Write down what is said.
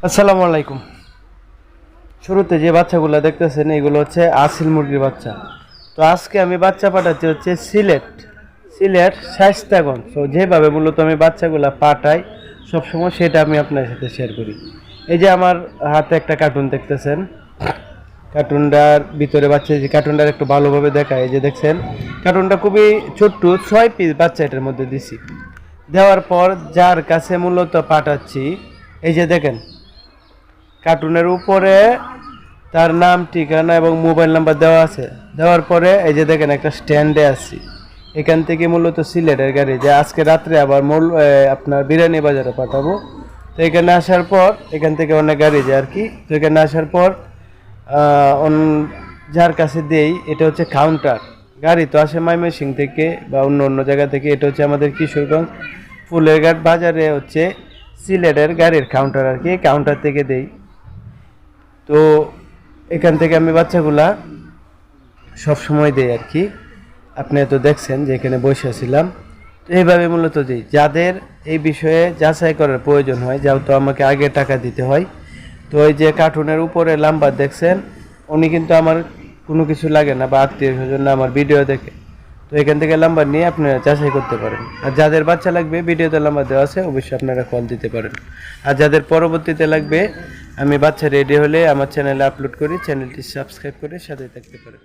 আসসালামু আলাইকুম। শুরুতে যে বাচ্চাগুলো দেখতেছেন এগুলো হচ্ছে আসিল মুরগির বাচ্চা। তো আজকে আমি বাচ্চা পাঠাচ্ছি হচ্ছে সিলেট শায়েস্তাগঞ্জ। তো যেভাবে মূলত আমি বাচ্চাগুলো পাঠাই সবসময় সেটা আমি আপনার সাথে শেয়ার করি। এই যে আমার হাতে একটা কার্টুন দেখতেছেন, কার্টুনটার ভিতরে বাচ্চা, যে কার্টুনটার একটু ভালোভাবে দেখায়, এই যে দেখছেন কার্টুনটা খুবই ছোট্ট, 6 পিস বাচ্চা এটার মধ্যে দিছি। দেওয়ার পর যার কাছে মূলত পাঠাচ্ছি, এই যে দেখেন কার্টুনের উপরে তার নাম, ঠিকানা এবং মোবাইল নাম্বার দেওয়া আছে। দেওয়ার পরে এই যে দেখেন একটা স্ট্যান্ডে আছি, এখান থেকে মূলত সিলেটের গাড়ি যে আজকে রাত্রে আবার আপনার বিরিয়ানি বাজারে পাঠাবো। তো এখানে আসার পর এখান থেকে অনেক গাড়ি যায় আর কি। তো এখানে আসার পর যার কাছে দেই, এটা হচ্ছে কাউন্টার গাড়ি। তো আসে ময়মনসিং থেকে বা অন্য অন্য জায়গা থেকে। এটা হচ্ছে আমাদের কিশোরগঞ্জ ফুলেরঘাট বাজারে হচ্ছে সিলেটের গাড়ির কাউন্টার আর কি, কাউন্টার থেকে দেই। তো এখান থেকে আমি বাচ্চাগুলা সব সময় দেই আর কি। আপনি তো দেখছেন যে এখানে বসেছিলাম। তো এইভাবে মূলত দিই যাদের এই বিষয়ে যাচাই করার প্রয়োজন হয়, যেহেতু আমাকে আগে টাকা দিতে হয়। তো ওই যে কার্টুনের উপরে নাম্বার দেখছেন, উনি কিন্তু আমার কোনো কিছু লাগে না বা আত্মীয় স্বজন না, আমার ভিডিও দেখে। তো এখান থেকে নাম্বার নিয়ে আপনারা যাচাই করতে পারেন। আর যাদের বাচ্চা লাগবে ভিডিওতে নাম্বার দেওয়া আছে, অবশ্যই আপনারা কল দিতে পারেন। আর যাদের পরবর্তীতে লাগবে, আমি বাচ্চা রেডি হলে আমার চ্যানেলে আপলোড করি, চ্যানেলটি সাবস্ক্রাইব করে সাথে থাকতে পারেন।